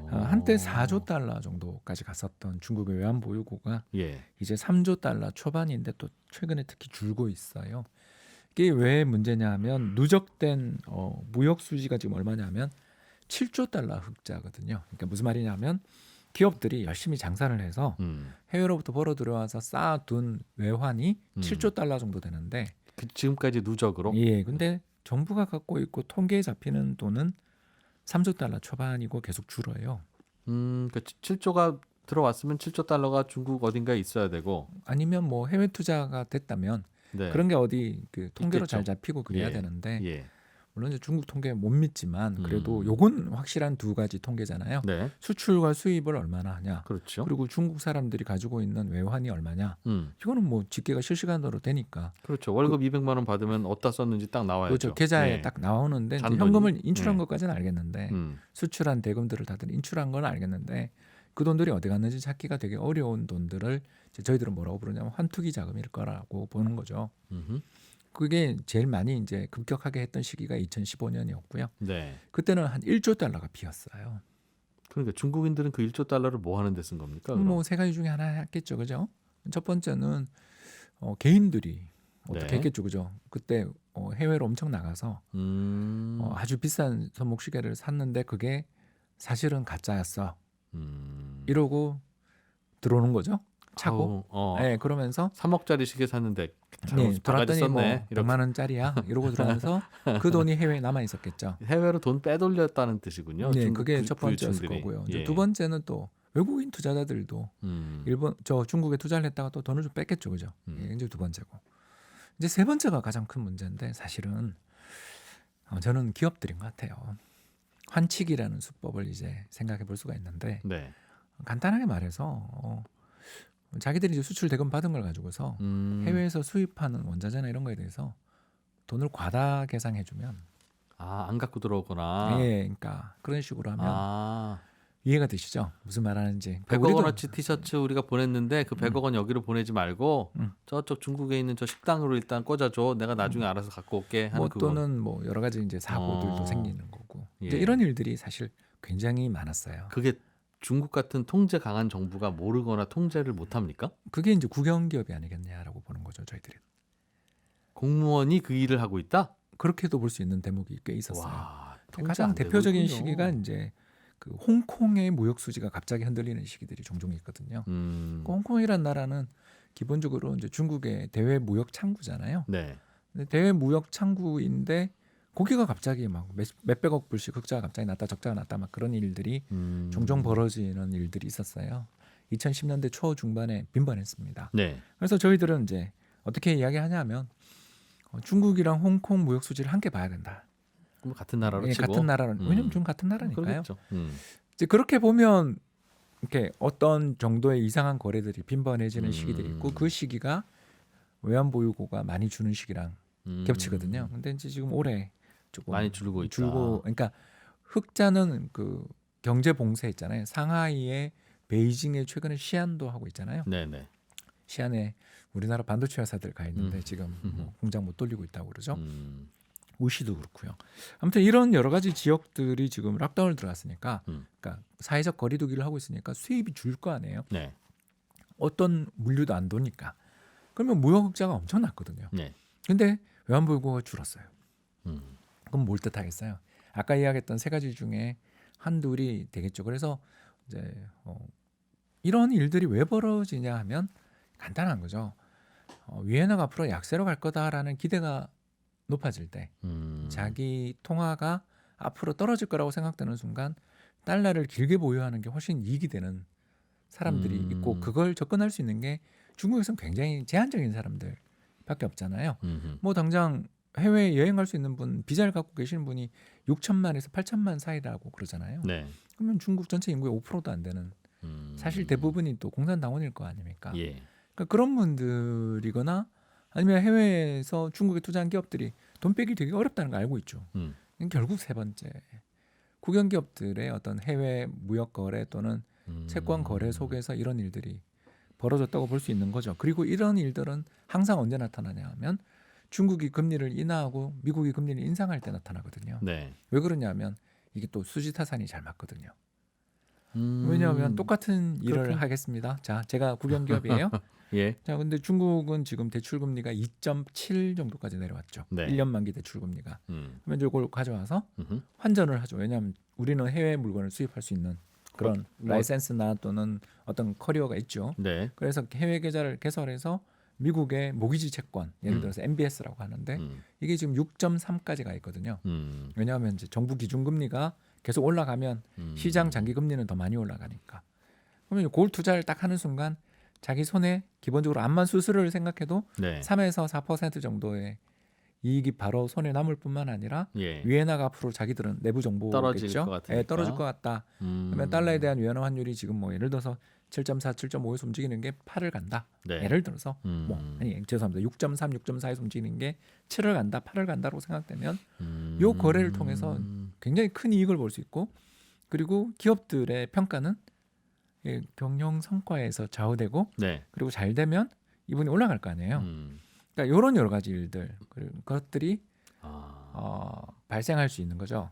한때 4조 달러 정도까지 갔었던 중국의 외환보유고가 예. 이제 3조 달러 초반인데 또 최근에 특히 줄고 있어요. 이게 왜 문제냐 하면 누적된 무역 수지가 지금 얼마냐면 7조 달러 흑자거든요. 그러니까 무슨 말이냐면 기업들이 열심히 장사를 해서 해외로부터 벌어 들여와서 쌓아둔 외환이 7조 달러 정도 되는데 지금까지 누적으로? 예, 근데 정부가 갖고 있고 통계에 잡히는 돈은 3조 달러 초반이고 계속 줄어요. 그 7조가 들어왔으면 7조 달러가 중국 어딘가에 있어야 되고 아니면 뭐 해외 투자가 됐다면 네. 그런 게 어디 그 통계로 있겠죠. 잘 잡히고 그래야 예. 되는데 예. 물론 이제 중국 통계 못 믿지만 그래도 요건 확실한 두 가지 통계잖아요. 네. 수출과 수입을 얼마나 하냐. 그렇죠. 그리고 중국 사람들이 가지고 있는 외환이 얼마냐. 이거는 뭐 집계가 실시간으로 되니까. 그렇죠. 월급 200만 원 받으면 어디다 썼는지 딱 나와야죠. 그렇죠. 계좌에 예. 딱 나오는데 이제 잔돈이. 현금을 인출한 예. 것까지는 알겠는데 음. 수출한 대금들을 다들 인출한 건 알겠는데 그 돈들이 어디 갔는지 찾기가 되게 어려운 돈들을 이제 저희들은 뭐라고 부르냐면 환투기 자금일 거라고 보는 거죠. 그게 제일 많이 이제 급격하게 했던 시기가 2015년이었고요. 네. 그때는 한 1조 달러가 비었어요. 그러니까 중국인들은 그 1조 달러를 뭐 하는 데 쓴 겁니까? 그럼? 뭐 세 가지 중에 하나 했겠죠, 그죠? 첫 번째는 개인들이 어떻게 네. 했겠죠, 그죠? 그때 해외로 엄청 나가서 아주 비싼 손목시계를 샀는데 그게 사실은 가짜였어. 이러고 들어오는 거죠. 차고. 네, 그러면서 3억짜리 시계 샀는데 네, 바가지 들어왔더니 뭐 썼네. 이렇게 100만 원짜리야. 이러고 들어오면서 그 돈이 해외에 남아 있었겠죠. 해외로 돈 빼돌렸다는 뜻이군요. 네, 중국 그게 첫 번째였을 부유층들이. 거고요. 이제 예. 두 번째는 또 외국인 투자자들도 중국에 투자를 했다가 또 돈을 좀 뺐겠죠, 그죠? 예, 이제 두 번째고. 이제 세 번째가 가장 큰 문제인데 사실은 저는 기업들인 것 같아요. 환칙이라는 수법을 이제 생각해 볼 수가 있는데 네. 간단하게 말해서 자기들이 이제 수출 대금 받은 걸 가지고서 해외에서 수입하는 원자재나 이런 거에 대해서 돈을 과다 계상해주면 안 갖고 들어오거나. 예, 그러니까 그런 식으로 하면 이해가 되시죠? 무슨 말하는지. 100억 원어치 티셔츠 우리가 보냈는데 그 100억 원 여기로 보내지 말고 음. 저쪽 중국에 있는 저 식당으로 일단 꽂아줘. 내가 나중에 알아서 갖고 올게 하는 뭐 그거. 또는 뭐 여러 가지 이제 사고들도 생기는 거고 이제 예. 이런 일들이 사실 굉장히 많았어요. 그게 중국 같은 통제 강한 정부가 모르거나 통제를 못 합니까? 그게 이제 국영기업이 아니겠냐라고 보는 거죠, 저희들이. 공무원이 그 일을 하고 있다? 그렇게도 볼 수 있는 대목이 꽤 있었어요. 와, 통제 가장 안 되고 대표적인 있군요. 시기가 이제 그 홍콩의 무역 수지가 갑자기 흔들리는 시기들이 종종 있거든요. 그 홍콩이란 나라는 기본적으로 이제 중국의 대외 무역 창구잖아요. 네. 근데 대외 무역 창구인데 거기가 갑자기 막 몇백억 불씩 흑자가 갑자기 났다 적자가 났다 막 그런 일들이 종종 벌어지는 일들이 있었어요. 2010년대 초 중반에 빈번했습니다. 네. 그래서 저희들은 이제 어떻게 이야기하냐면 중국이랑 홍콩 무역 수지를 함께 봐야 된다. 그럼 같은 나라로 예, 치고. 같은 나라는 왜냐면 중 같은 나라니까요. 그렇겠죠. 이제 그렇게 보면 이렇게 어떤 정도의 이상한 거래들이 빈번해지는 시기들이 있고 그 시기가 외환 보유고가 많이 주는 시기랑 겹치거든요. 근데 이제 지금 올해 조금 많이 줄고 있다. 그러니까 흑자는 그 경제 봉쇄 있잖아요. 상하이에 베이징에 최근에 시안도 하고 있잖아요. 네네. 시안에 우리나라 반도체 회사들 가 있는데 지금 뭐 공장 못 돌리고 있다고 그러죠. 우시도 그렇고요. 아무튼 이런 여러 가지 지역들이 지금 락다운을 들어갔으니까, 그러니까 사회적 거리두기를 하고 있으니까 수입이 줄 거 아니에요. 네. 어떤 물류도 안 도니까. 그러면 무역 흑자가 엄청 났거든요. 네. 근데 외환보유고가 줄었어요. 음. 그럼 뭘 뜻하겠어요? 아까 이야기했던 세 가지 중에 한둘이 되겠죠. 그래서 이제 이런 일들이 왜 벌어지냐 하면 간단한 거죠. 위엔화가 앞으로 약세로 갈 거다라는 기대가 높아질 때 자기 통화가 앞으로 떨어질 거라고 생각되는 순간 달러를 길게 보유하는 게 훨씬 이익이 되는 사람들이 있고 그걸 접근할 수 있는 게 중국에서는 굉장히 제한적인 사람들밖에 없잖아요. 뭐 당장 해외 여행 갈 수 있는 분 비자를 갖고 계시는 분이 6천만에서 8천만 사이라고 그러잖아요. 네. 그러면 중국 전체 인구의 5%도 안 되는 사실 대부분이 또 공산당원일 거 아닙니까? 예. 그러니까 그런 분들이거나 아니면 해외에서 중국에 투자한 기업들이 돈 빼기 되게 어렵다는 걸 알고 있죠. 결국 세 번째 국영 기업들의 어떤 해외 무역 거래 또는 채권 거래 속에서 이런 일들이 벌어졌다고 볼 수 있는 거죠. 그리고 이런 일들은 항상 언제 나타나냐 하면 중국이 금리를 인하하고 미국이 금리를 인상할 때 나타나거든요. 네. 왜 그러냐면 이게 또 수지타산이 잘 맞거든요. 왜냐하면 똑같은 일을 그렇군요. 하겠습니다. 자, 제가 국영 기업이에요. 예. 자, 근데 중국은 지금 대출 금리가 2.7 정도까지 내려왔죠. 네. 1년 만기 대출 금리가. 그러면 이걸 가져와서 음흠. 환전을 하죠. 왜냐하면 우리는 해외 물건을 수입할 수 있는 그런 라이센스나 또는 어떤 커리어가 있죠. 네. 그래서 해외 계좌를 개설해서 미국의 모기지 채권, 예를 들어서 MBS라고 하는데 이게 지금 6.3까지 가 있거든요. 왜냐하면 이제 정부 기준 금리가 계속 올라가면 시장 장기 금리는 더 많이 올라가니까. 그러면 골 투자를 딱 하는 순간 자기 손에 기본적으로 암만 수수료를 생각해도 네. 3에서 4% 정도의 이익이 바로 손에 남을 뿐만 아니라 예. 위엔화가 앞으로 자기들은 내부 떨어질 정보겠죠. 것 같으니까. 예, 떨어질 것 같다. 그러면 달러에 대한 위안화 환율이 지금 뭐 예를 들어서 7.4, 7.5에서 움직이는 게 8을 간다. 네. 예를 들어서 뭐 아니 죄송합니다. 6.3, 6.4에서 움직이는 게 7을 간다, 8을 간다고 생각되면 요 거래를 통해서 굉장히 큰 이익을 볼 수 있고 그리고 기업들의 평가는 경영 성과에서 좌우되고 네. 그리고 잘 되면 이분이 올라갈 거 아니에요. 그러니까 이런 여러 가지 일들 그것들이 아, 발생할 수 있는 거죠.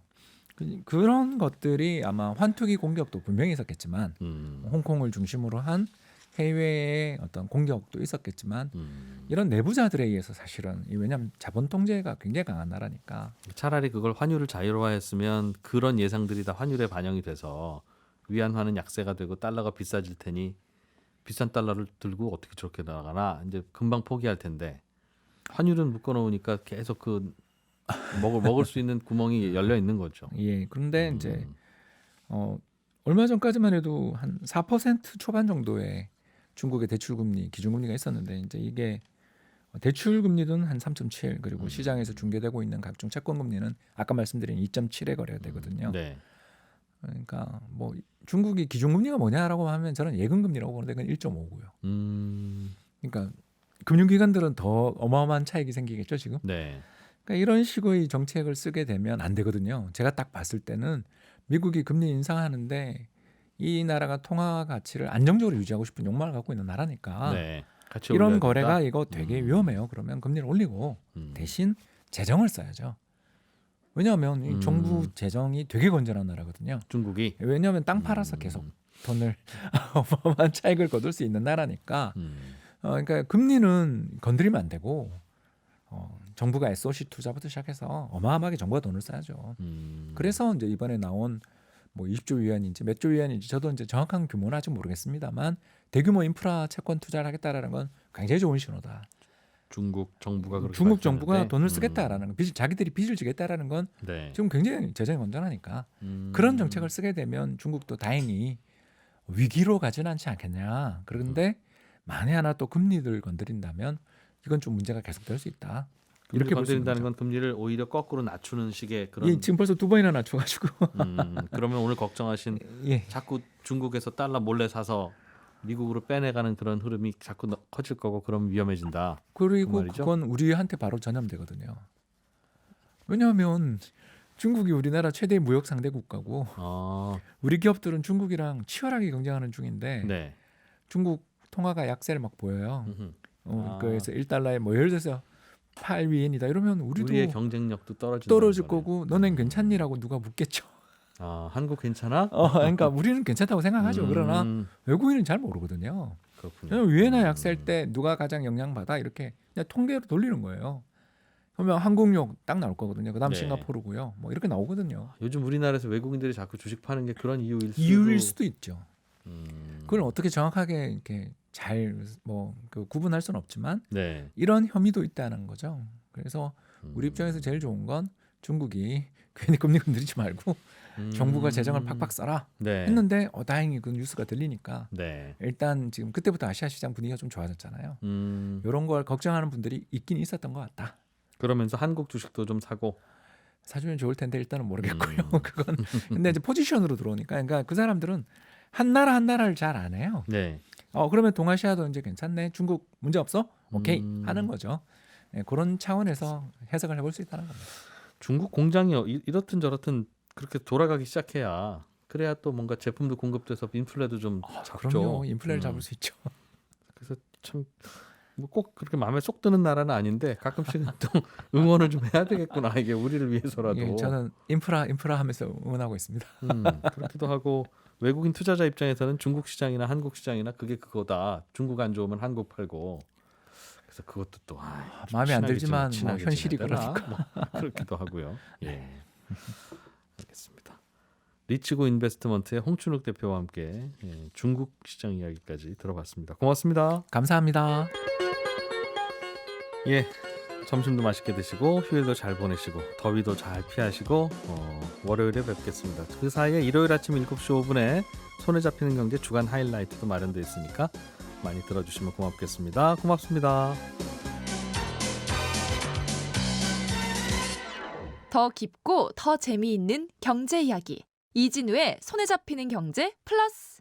그런 것들이 아마 환투기 공격도 분명히 있었겠지만 홍콩을 중심으로 한 해외의 어떤 공격도 있었겠지만 이런 내부자들에 의해서 사실은 왜냐하면 자본 통제가 굉장히 강한 나라니까 차라리 그걸 환율을 자유화했으면 그런 예상들이 다 환율에 반영이 돼서 위안화는 약세가 되고 달러가 비싸질 테니 비싼 달러를 들고 어떻게 저렇게 나가나 이제 금방 포기할 텐데 환율은 묶어놓으니까 계속 그 먹을 수 있는 구멍이 열려 있는 거죠. 예 그런데 이제 얼마 전까지만 해도 한 4% 초반 정도의 중국의 대출금리 기준금리가 있었는데 이제 이게 대출금리는 한 3.7 그리고 시장에서 중개되고 있는 각종 채권금리는 아까 말씀드린 2.7에 거래가 되거든요. 네. 그러니까 뭐 중국이 기준금리가 뭐냐라고 하면 저는 예금금리라고 보는데 그건 1.5고요. 그러니까 금융기관들은 더 어마어마한 차익이 생기겠죠 지금. 네. 그러니까 이런 식의 정책을 쓰게 되면 안 되거든요. 제가 딱 봤을 때는 미국이 금리 인상하는데 이 나라가 통화 가치를 안정적으로 유지하고 싶은 욕망을 갖고 있는 나라니까 네. 같이 이런 올려야 거래가 된다? 이거 되게 위험해요. 그러면 금리를 올리고 음. 대신 재정을 써야죠. 왜냐하면 이 정부 재정이 되게 건전한 나라거든요. 중국이 왜냐하면 땅 팔아서 계속 돈을 어마어마한 차익을 거둘 수 있는 나라니까 그러니까 금리는 건드리면 안 되고 정부가 SOC 투자부터 시작해서 어마어마하게 정부가 돈을 써야죠. 그래서 이제 이번에 나온 뭐 20조 위안인지 몇 조 위안인지 저도 이제 정확한 규모는 아직 모르겠습니다만 대규모 인프라 채권 투자를 하겠다라는 건 굉장히 좋은 신호다. 중국 정부가 그렇게 중국 정부가 발표하는데, 돈을 쓰겠다라는 건 자기들이 빚을 지겠다라는 건 네. 지금 굉장히 재정이 건전하니까 그런 정책을 쓰게 되면 중국도 다행히 위기로 가지는 않지 않겠냐. 그런데 만에 하나 또 금리를 건드린다면 이건 좀 문제가 계속될 수 있다. 이렇게 이렇게 볼수 있는 건드린다는 거죠. 건 금리를 오히려 거꾸로 낮추는 식의 그런 예, 지금 벌써 2번이나 낮춰가지고 그러면 오늘 걱정하신 예. 자꾸 중국에서 달러 몰래 사서 미국으로 빼내가는 그런 흐름이 자꾸 커질 거고 그럼 위험해진다. 그 그리고 말이죠? 그건 우리한테 바로 전염되거든요. 왜냐하면 중국이 우리나라 최대 무역 상대 국가고 아, 우리 기업들은 중국이랑 치열하게 경쟁하는 중인데 네. 중국 통화가 약세를 막 보여요. 아. 그래서 1달러에 뭐 예를 들어서 8위엔이다 이러면 우리도 우리의 경쟁력도 떨어질 떨어질 거고 너넨 괜찮니라고 누가 묻겠죠. 아, 한국 괜찮아? 그러니까 우리는 괜찮다고 생각하죠. 그러나 외국인은 잘 모르거든요. 그렇군요. 위엔화 약세일 때 누가 가장 영향받아 이렇게 그냥 통계로 돌리는 거예요. 그러면 한국용 딱 나올 거거든요. 그다음 네. 싱가포르고요. 뭐 이렇게 나오거든요. 요즘 우리나라에서 외국인들이 자꾸 주식 파는 게 그런 이유일 수도 있죠. 음, 그걸 어떻게 정확하게 이렇게 잘 뭐 구분할 수는 없지만 네. 이런 혐의도 있다는 거죠. 그래서 우리 입장에서 제일 좋은 건 중국이 괜히 금리 건드리지 말고 정부가 재정을 팍팍 써라 네. 했는데 다행히 그 뉴스가 들리니까 네. 일단 지금 그때부터 아시아 시장 분위기가 좀 좋아졌잖아요. 이런 걸 걱정하는 분들이 있긴 있었던 것 같다. 그러면서 한국 주식도 좀 사고. 사주면 좋을 텐데 일단은 모르겠고요. 그건 근데 이제 포지션으로 들어오니까 그러니까 그 사람들은 한 나라 한 나라를 잘 안 해요. 네. 그러면 동아시아도 이제 괜찮네. 중국 문제 없어? 오케이 하는 거죠. 네, 그런 차원에서 해석을 해볼 수 있다는 겁니다. 중국 공장이 이렇든 저렇든 그렇게 돌아가기 시작해야 그래야 또 뭔가 제품도 공급돼서 인플레도 좀 잡죠. 그럼요. 인플레를 잡을 수 있죠. 그래서 참 뭐 꼭 그렇게 마음에 쏙 드는 나라는 아닌데 가끔씩은 또 응원을 좀 해야 되겠구나. 이게 우리를 위해서라도. 예, 저는 인프라 하면서 응원하고 있습니다. 그렇기도 하고 외국인 투자자 입장에서는 중국 시장이나 한국 시장이나 그게 그거다. 중국 안 좋으면 한국 팔고. 그래서 그것도 또 마음에 안 친하게 들지만 지내- 뭐 친하게 현실이 지내더라. 그러니까. 뭐 그렇기도 하고요. 예. 알겠습니다. 리치고 인베스트먼트의 홍춘욱 대표와 함께 중국 시장 이야기까지 들어봤습니다. 고맙습니다. 감사합니다. 예, 점심도 맛있게 드시고 휴일도 잘 보내시고 더위도 잘 피하시고 월요일에 뵙겠습니다. 그 사이에 일요일 아침 7시 5분에 손에 잡히는 경제 주간 하이라이트도 마련되어 있으니까 많이 들어주시면 고맙겠습니다. 고맙습니다. 더 깊고 더 재미있는 경제 이야기 이진우의 손에 잡히는 경제 플러스